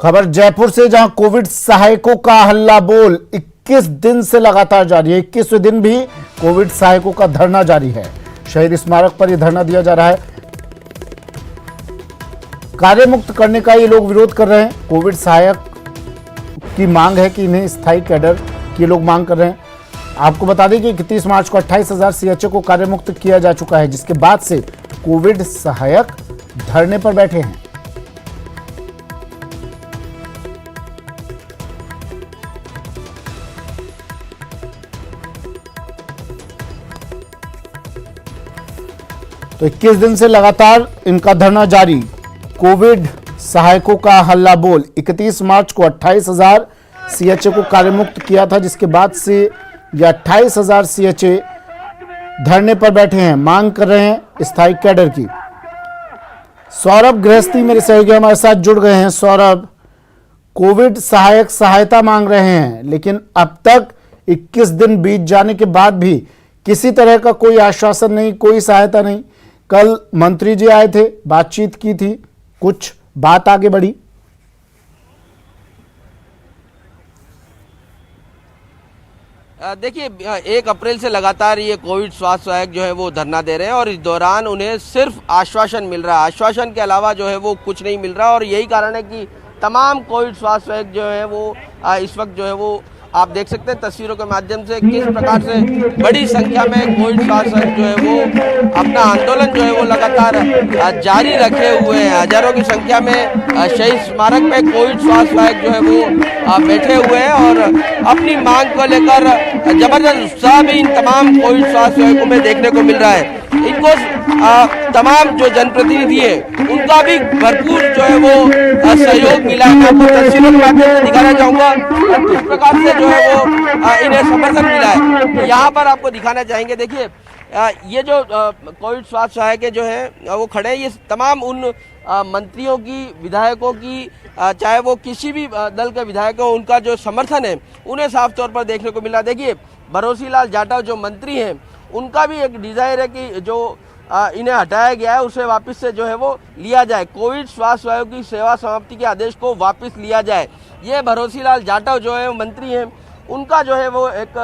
खबर जयपुर से, जहां कोविड सहायकों का हल्ला बोल 21 दिन से लगातार जारी है। 21वें दिन भी कोविड सहायकों का धरना जारी है। शहीद स्मारक पर यह धरना दिया जा रहा है। कार्य मुक्त करने का ये लोग विरोध कर रहे हैं। कोविड सहायक की मांग है कि इन्हें स्थायी कैडर की लोग मांग कर रहे हैं। आपको बता दें कि 31 मार्च को 28,000 सीएचओ को कार्य मुक्त किया जा चुका है, जिसके बाद से कोविड सहायक धरने पर बैठे हैं। तो 21 दिन से लगातार इनका धरना जारी। कोविड सहायकों का हल्ला बोल 31 मार्च को 28,000 सीएचए को कार्यमुक्त किया था, जिसके बाद से ये 28,000 सीएचए धरने पर बैठे हैं, मांग कर रहे हैं स्थायी कैडर की। सौरभ गृहस्थी मेरे सहयोगी हमारे साथ जुड़ गए हैं। सौरभ, कोविड सहायक सहायता मांग रहे हैं, लेकिन अब तक 21 दिन बीत जाने के बाद भी किसी तरह का कोई आश्वासन नहीं, कोई सहायता नहीं। कल मंत्री जी आए थे, बातचीत की थी, कुछ बात आगे बढ़ी? देखिए, 1 अप्रैल से लगातार ये कोविड स्वास्थ्य सहायक जो है वो धरना दे रहे हैं और इस दौरान उन्हें सिर्फ आश्वासन मिल रहा है। आश्वासन के अलावा जो है वो कुछ नहीं मिल रहा और यही कारण है कि तमाम कोविड स्वास्थ्य सहायक जो है वो इस वक्त जो है वो आप देख सकते हैं तस्वीरों के माध्यम से किस प्रकार से बड़ी संख्या में कोविड स्वास्थ्य सहायक जो है वो अपना आंदोलन जो है वो लगातार जारी रखे हुए हैं। हजारों की संख्या में शहीद स्मारक पे कोविड स्वास्थ्य सहायक जो है वो बैठे हुए हैं और अपनी मांग को लेकर जबरदस्त उत्साह भी इन तमाम कोविड स्वास्थ्य सहायकों में देखने को मिल रहा है। इनको तमाम जो जनप्रतिनिधि है उनका भी भरपूर जो है वो सहयोग मिला है। मैं आपको तस्वीरों के माध्यम से दिखाना चाहूंगा किस प्रकार से जो है वो इन्हें समर्थन मिला है। यहाँ पर आपको दिखाना चाहेंगे। देखिए, ये जो कोविड स्वास्थ्य सहायक जो है वो खड़े हैं, ये तमाम उन मंत्रियों की, विधायकों की, चाहे वो किसी भी दल के विधायक हो, उनका जो समर्थन है उन्हें साफ तौर पर देखने को मिला। देखिए, भरोसी लाल जाटव जो मंत्री हैं उनका भी एक डिजायर है कि जो इन्हें हटाया गया है उसे वापस से जो है वो लिया जाए। कोविड स्वास्थ्य सहायकों की सेवा समाप्ति के आदेश को वापस लिया जाए। ये भरोसी लाल जाटव जो है मंत्री हैं, उनका जो है वो एक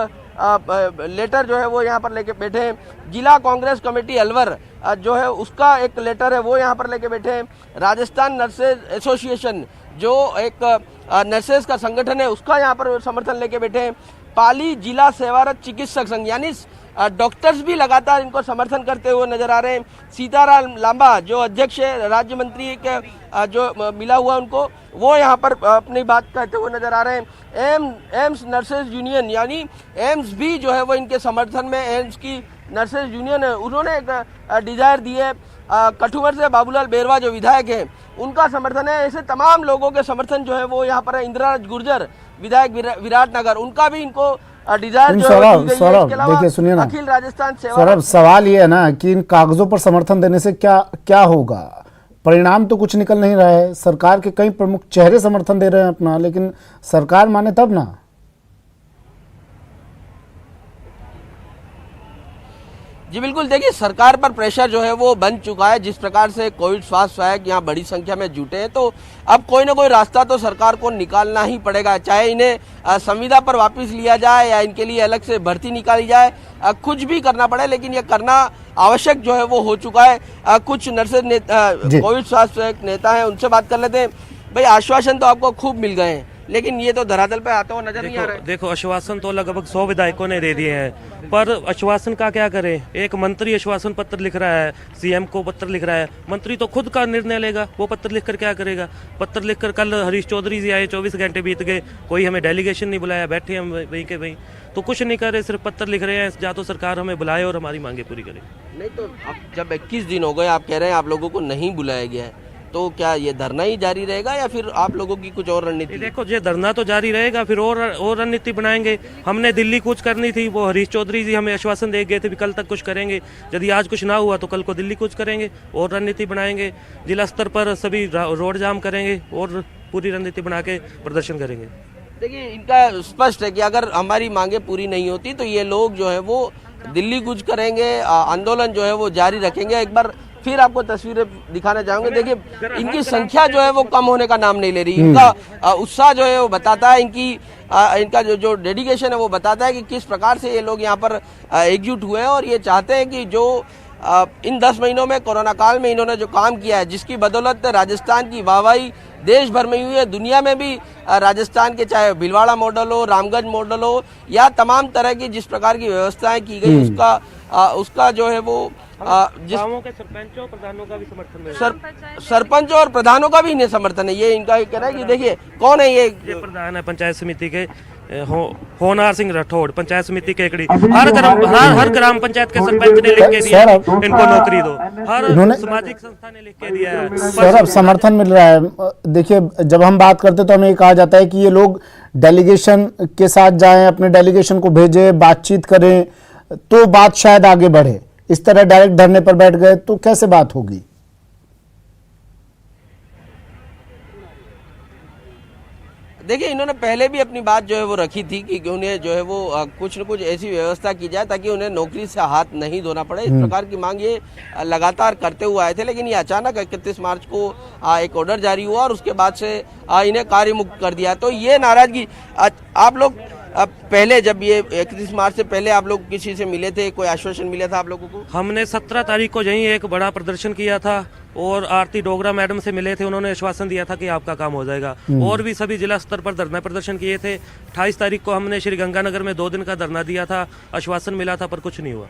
लेटर जो है वो यहाँ पर लेके बैठे हैं। जिला कांग्रेस कमेटी अलवर जो है उसका एक लेटर है वो यहाँ पर लेके बैठे हैं। राजस्थान नर्सेज एसोसिएशन जो एक नर्सेज का संगठन है उसका यहाँ पर समर्थन लेके बैठे हैं। पाली जिला सेवारत चिकित्सक संघ यानी डॉक्टर्स भी लगातार इनको समर्थन करते हुए नजर आ रहे हैं। सीताराम लांबा जो अध्यक्ष राज्य मंत्री के जो मिला हुआ उनको, वो यहाँ पर अपनी बात कहते हुए नजर आ रहे हैं। एम्स नर्सेज यूनियन यानी एम्स भी जो है वो इनके समर्थन में, एम्स की नर्सेज यूनियन है, उन्होंने एक डिजायर दी है। कठुवर से बाबूलाल बेरवा जो विधायक हैं उनका समर्थन है। ऐसे तमाम लोगों के समर्थन जो है वो यहाँ पर है। इंदिराराज गुर्जर विधायक विराटनगर, उनका भी इनको डिजायर। सौरभ देखिए, सुनिए ना, अखिल राजस्थान सेवा। सौरभ, सवाल ये है ना कि इन कागजों पर समर्थन देने से क्या क्या होगा? परिणाम तो कुछ निकल नहीं रहा है। सरकार के कई प्रमुख चेहरे समर्थन दे रहे हैं अपना, लेकिन सरकार माने तब ना। जी बिल्कुल, देखिए सरकार पर प्रेशर जो है वो बन चुका है। जिस प्रकार से कोविड स्वास्थ्य सहायक यहाँ बड़ी संख्या में जुटे हैं, तो अब कोई ना कोई रास्ता तो सरकार को निकालना ही पड़ेगा। चाहे इन्हें संविदा पर वापस लिया जाए या इनके लिए अलग से भर्ती निकाली जाए, कुछ भी करना पड़े, लेकिन ये करना आवश्यक जो है वो हो चुका है। कुछ नर्सेज कोविड स्वास्थ्य सहायक नेता हैं, उनसे बात कर लेते हैं। भाई, आश्वासन तो आपको खूब मिल गए हैं, लेकिन ये तो धरातल पे आता हुआ नजर नहीं आ रहा है। देखो, आश्वासन तो लगभग 100 विधायकों ने दे दिए हैं, पर आश्वासन का क्या करें? एक मंत्री आश्वासन पत्र लिख रहा है, सीएम को पत्र लिख रहा है, मंत्री तो खुद का निर्णय लेगा, वो पत्र लिखकर क्या करेगा? पत्र लिखकर कल हरीश चौधरी जी आए, 24 घंटे बीत गए, कोई हमें डेलीगेशन नहीं बुलाया, बैठे हम वहीं के वहीं, तो कुछ नहीं कर रहे, सिर्फ पत्र लिख रहे हैं। या तो सरकार हमें बुलाए और हमारी मांगे पूरी करे। नहीं तो अब जब 21 दिन हो गए, आप कह रहे हैं आप लोगों को नहीं बुलाया गया है, तो क्या ये धरना ही जारी रहेगा या फिर आप लोगों की कुछ और रणनीति? देखो, ये धरना तो जारी रहेगा, फिर और रणनीति बनाएंगे। हमने दिल्ली कूच करनी थी, वो हरीश चौधरी जी हमें आश्वासन दे गए थे भी कल तक कुछ करेंगे। यदि आज कुछ ना हुआ तो कल को दिल्ली कूच करेंगे और रणनीति बनाएंगे। जिला स्तर पर सभी रोड जाम करेंगे और पूरी रणनीति बना के प्रदर्शन करेंगे। देखिए, इनका स्पष्ट है कि अगर हमारी मांगे पूरी नहीं होती तो ये लोग जो है वो दिल्ली कूच करेंगे, आंदोलन जो है वो जारी रखेंगे। एक बार फिर आपको तस्वीरें दिखाना चाहूंगा। देखिए इनकी संख्या जो है वो कम होने का नाम नहीं ले रही। इनका उत्साह जो है वो बताता है, इनका जो डेडिकेशन है वो बताता है कि किस प्रकार से ये लोग यहाँ पर एकजुट हुए हैं और ये चाहते हैं कि जो इन 10 महीनों में कोरोना काल में इन्होंने जो काम किया है, जिसकी बदौलत राजस्थान की वाहवाही देश भर में हुई है, दुनिया में भी राजस्थान के चाहे भीलवाड़ा मॉडल हो, रामगंज मॉडल हो या तमाम तरह की जिस प्रकार की व्यवस्थाएं की गई उसका जो है वो जिस गांवों के सरपंचों और प्रधानों का भी समर्थन है। सरपंचों और प्रधानों का भी इन्हें समर्थन है। ये इनका कहना है कि देखिए कौन है ये प्रधान है पंचायत समिति के होनार सिंह राठौड़, पंचायत समिति केकड़ी। हर ग्राम पंचायत के सरपंच ने लिख के दिया इनको नौकरी दो, हर सामाजिक संस्था ने लिख के दिया है। सौरभ समर्थन मिल रहा है। देखिए जब हम बात करते तो हमें कहा जाता है कि ये लोग डेलीगेशन के साथ जाएं, अपने डेलीगेशन को भेजें, बातचीत करें तो बात शायद आगे बढ़े। इस तरह डायरेक्ट धरने पर बैठ गए तो कैसे बात होगी? देखिए इन्होंने पहले भी अपनी बात जो है वो रखी थी कि उन्हें जो है वो कुछ न कुछ ऐसी व्यवस्था की जाए ताकि उन्हें नौकरी से हाथ नहीं धोना पड़े। इस प्रकार की मांग ये लगातार करते हुए आए थे, लेकिन ये अचानक 31 मार्च को एक ऑर्डर जारी हुआ और उसके बाद से इन्हें कार्य मुक्त कर दिया। तो ये नाराजगी आप लोग पहले जब ये 31 मार्च से पहले आप लोग किसी से मिले थे, कोई आश्वासन मिला था आप लोगों को? हमने 17 तारीख को यहीं एक बड़ा प्रदर्शन किया था और आरती डोगरा मैडम से मिले थे। उन्होंने आश्वासन दिया था कि आपका काम हो जाएगा और भी सभी जिला स्तर पर धरना प्रदर्शन किए थे। 28 तारीख को हमने श्री गंगानगर में 2 दिन का धरना दिया था, आश्वासन मिला था पर कुछ नहीं हुआ।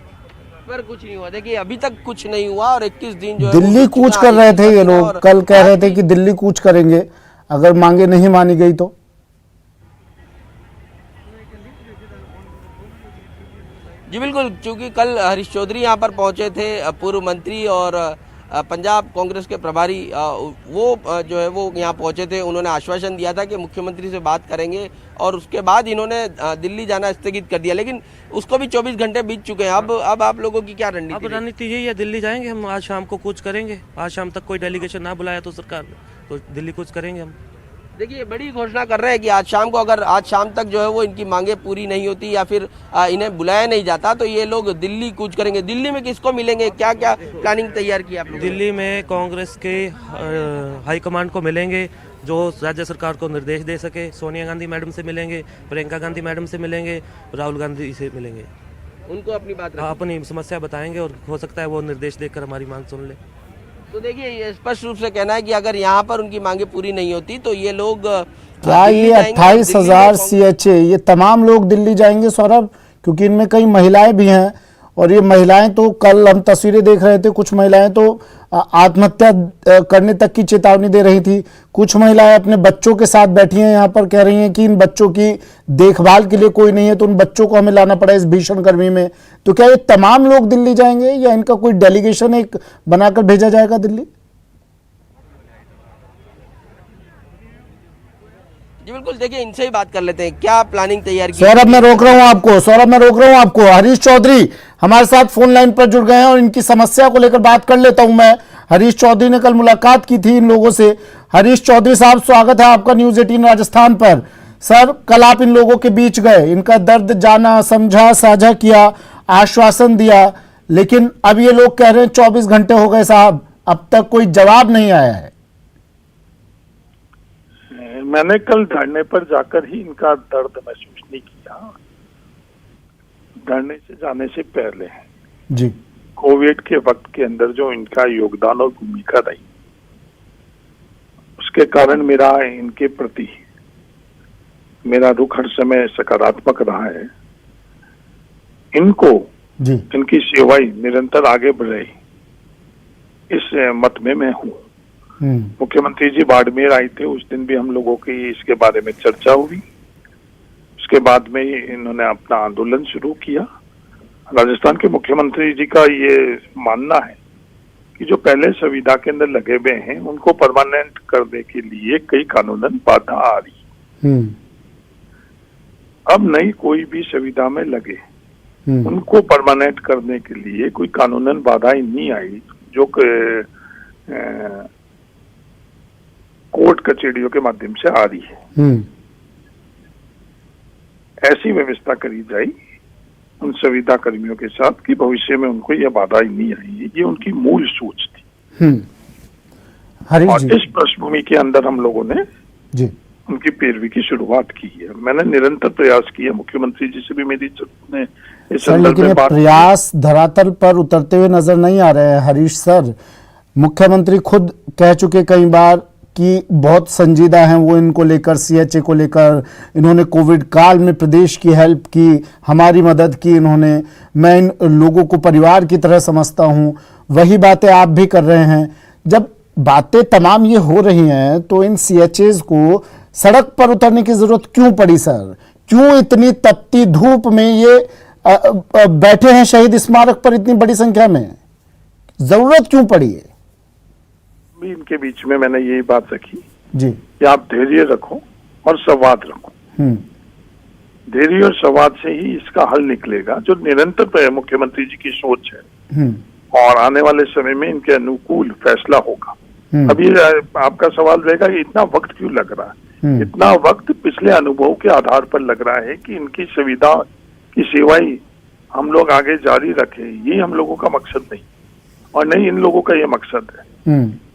कुछ नहीं हुआ। देखिए अभी तक कुछ नहीं हुआ और 21 दिन जो दिल्ली कूच कर रहे थे ये लोग, कल कह रहे थे कि दिल्ली कूच करेंगे अगर मांगे नहीं मानी गई तो। जी बिल्कुल, क्योंकि कल हरीश चौधरी यहाँ पर पहुंचे थे, पूर्व मंत्री और पंजाब कांग्रेस के प्रभारी, वो जो है वो यहाँ पहुंचे थे। उन्होंने आश्वासन दिया था कि मुख्यमंत्री से बात करेंगे और उसके बाद इन्होंने दिल्ली जाना स्थगित कर दिया, लेकिन उसको भी 24 घंटे बीत चुके हैं। अब आप लोगों की क्या रणनीति? अब रणनीति यही है, दिल्ली जाएंगे हम। आज शाम को कूच करेंगे। आज शाम तक कोई डेलीगेशन ना बुलाया तो सरकार ने, तो दिल्ली कूच करेंगे हम। देखिए बड़ी घोषणा कर रहे हैं कि आज शाम को अगर आज शाम तक जो है वो इनकी मांगे पूरी नहीं होती या फिर इन्हें बुलाया नहीं जाता तो ये लोग दिल्ली कूच करेंगे। दिल्ली में किसको मिलेंगे, क्या क्या प्लानिंग तैयार की आप लोगों ने? दिल्ली में कांग्रेस के हाईकमांड को मिलेंगे जो राज्य सरकार को निर्देश दे सके। सोनिया गांधी मैडम से मिलेंगे, प्रियंका गांधी मैडम से मिलेंगे, राहुल गांधी से मिलेंगे। उनको अपनी बात अपनी समस्या बताएंगे और हो सकता है वो निर्देश देकर हमारी मांग सुन ले। तो देखिए ये स्पष्ट रूप से कहना है कि अगर यहाँ पर उनकी मांगे पूरी नहीं होती तो ये लोग क्या ये 28,000 CHA ये तमाम लोग दिल्ली जाएंगे सौरभ? क्योंकि इनमें कई महिलाएं भी हैं और ये महिलाएं तो कल हम तस्वीरें देख रहे थे, कुछ महिलाएं तो आत्महत्या करने तक की चेतावनी दे रही थी। कुछ महिलाएं अपने बच्चों के साथ बैठी हैं, यहाँ पर कह रही हैं कि इन बच्चों की देखभाल के लिए कोई नहीं है तो उन बच्चों को हमें लाना पड़ा इस भीषण गर्मी में। तो क्या ये तमाम लोग दिल्ली जाएंगे या इनका कोई डेलीगेशन एक बनाकर भेजा जाएगा दिल्ली? जी बिल्कुल, देखिए इनसे ही बात कर लेते हैं, क्या प्लानिंग तैयार की? सौरभ मैं रोक रहा हूं आपको। हरीश चौधरी हमारे साथ फोन लाइन पर जुड़ गए हैं और इनकी समस्या को लेकर बात कर लेता हूं मैं। हरीश चौधरी ने कल मुलाकात की थी इन लोगों से। हरीश चौधरी साहब स्वागत है आपका न्यूज़ 18 राजस्थान पर। सर कल आप इन लोगों के बीच गए, इनका दर्द जाना, समझा, साझा किया, आश्वासन दिया, लेकिन अब ये लोग कह रहे हैं 24 घंटे हो गए साहब, अब तक कोई जवाब नहीं आया है। मैंने कल धरने पर जाकर ही इनका दर्द महसूस नहीं किया। धरने से जाने से पहले जी कोविड के वक्त के अंदर जो इनका योगदान और भूमिका रही, उसके कारण मेरा इनके प्रति मेरा रुख हर समय सकारात्मक रहा है। इनको जी इनकी सेवाएं निरंतर आगे बढ़े इस मत में मैं हूँ। मुख्यमंत्री जी बाड़मेर आए थे, उस दिन भी हम लोगों की इसके बारे में चर्चा हुई। उसके बाद में इन्होंने अपना आंदोलन शुरू किया। राजस्थान के मुख्यमंत्री जी का ये मानना है कि जो पहले संविदा के अंदर लगे हुए हैं उनको परमानेंट करने के लिए कई कानूनन बाधा आ रही। अब नई कोई भी संविदा में लगे उनको परमानेंट करने के लिए कोई कानूनन बाधाएं नहीं आई जो कोर्ट कचहरियों के माध्यम से आ रही है। ऐसी व्यवस्था करी जाए उन संविदा कर्मियों के साथ कि भविष्य में उनको यह बाधा ही नहीं आई। ये उनकी मूल सोच थी। हरीश और जी इस पृष्ठभूमि के अंदर हम लोगों ने जी उनकी पैरवी की शुरुआत की है। मैंने निरंतर प्रयास किया, मुख्यमंत्री जी से भी मेरी ने इस सर, संदर्भ लेकिन ये में बात प्रयास धरातल पर उतरते हुए नजर नहीं आ रहे हैं हरीश सर। मुख्यमंत्री खुद कह चुके कई बार कि बहुत संजीदा हैं वो इनको लेकर, सीएचए को लेकर। इन्होंने कोविड काल में प्रदेश की हेल्प की, हमारी मदद की इन्होंने। मैं इन लोगों को परिवार की तरह समझता हूं। वही बातें आप भी कर रहे हैं। जब बातें तमाम ये हो रही हैं तो इन सीएचएस को सड़क पर उतरने की जरूरत क्यों पड़ी सर? क्यों इतनी तपती धूप में ये बैठे हैं शहीद स्मारक पर इतनी बड़ी संख्या में? जरूरत क्यों पड़ी है? भी इनके बीच में मैंने यही बात रखी जी कि आप धैर्य रखो और संवाद रखो। धैर्य और संवाद से ही इसका हल निकलेगा, जो निरंतर मुख्यमंत्री जी की सोच है। और आने वाले समय में इनके अनुकूल फैसला होगा। अभी आपका सवाल रहेगा कि इतना वक्त क्यों लग रहा है? इतना वक्त पिछले अनुभव के आधार पर लग रहा है कि इनकी सुविधा की सेवाएं हम लोग आगे जारी रखें। ये हम लोगों का मकसद नहीं, और नहीं इन लोगों का ये मकसद है।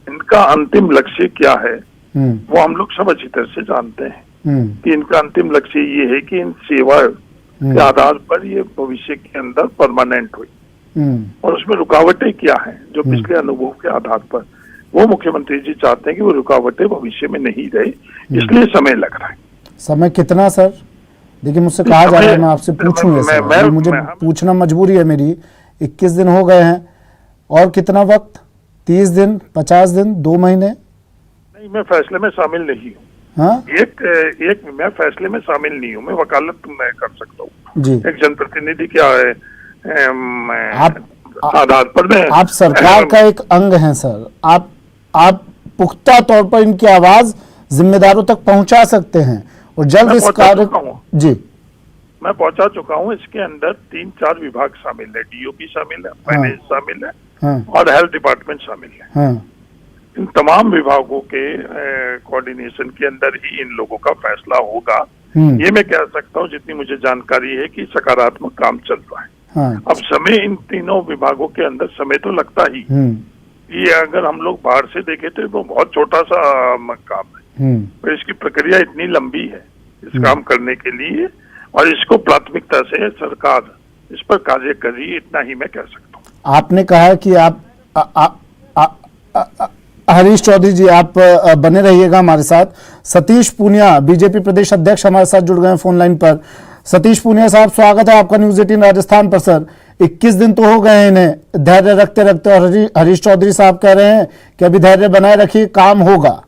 इनका अंतिम लक्ष्य क्या है वो हम लोग सब अच्छी तरह से जानते हैं कि इनका अंतिम लक्ष्य ये है कि इन सेवा के आधार पर ये भविष्य के अंदर परमानेंट हुई। और उसमें रुकावटें क्या हैं जो पिछले अनुभव के आधार पर वो मुख्यमंत्री जी चाहते हैं कि वो रुकावटें भविष्य में नहीं रहे, इसलिए समय लग रहा है। समय कितना सर? देखिए, मुझसे कहा जा रहा है मैं आपसे पूछूं, मुझे पूछना मजबूरी है मेरी। 21 दिन हो गए हैं, और कितना वक्त? 30 दिन, 50 दिन, 2 महीने? नहीं, मैं फैसले में शामिल नहीं हूँ। हाँ? एक मैं फैसले में शामिल नहीं हूँ। मैं वकालत मैं कर सकता हूँ जी। एक जनप्रतिनिधि क्या है आधार पर मैं आप सरकार का एक अंग हैं सर। आप पुख्ता तौर पर इनकी आवाज जिम्मेदारों तक पहुंचा सकते हैं, और जल्द इस कार्य जी मैं पहुंचा चुका हूं। इसके अंदर 3-4 विभाग शामिल है, डीओपी शामिल है, फाइनेंस शामिल है, और हेल्थ डिपार्टमेंट शामिल है। इन तमाम विभागों के कोऑर्डिनेशन के अंदर ही इन लोगों का फैसला होगा। ये मैं कह सकता हूं, जितनी मुझे जानकारी है, कि सकारात्मक काम चल रहा है। अब समय इन तीनों विभागों के अंदर समय तो लगता ही। ये अगर हम लोग बाहर से देखें तो वो बहुत छोटा सा काम है, पर इसकी प्रक्रिया इतनी लंबी है इस काम करने के लिए, और इसको प्राथमिकता से सरकार इस पर कार्य कर रही है, इतना ही मैं कह सकता हूँ। आपने कहा कि हरीश चौधरी जी, आप बने रहिएगा हमारे साथ। सतीश पूनिया, बीजेपी प्रदेश अध्यक्ष, हमारे साथ जुड़ गए हैं फोन लाइन पर। सतीश पूनिया साहब, स्वागत है आपका न्यूज 18 राजस्थान पर। सर, 21 दिन तो हो गए हैं इन्हें धैर्य रखते रखते, और हरीश चौधरी साहब कह रहे हैं कि अभी धैर्य बनाए रखिए, काम होगा।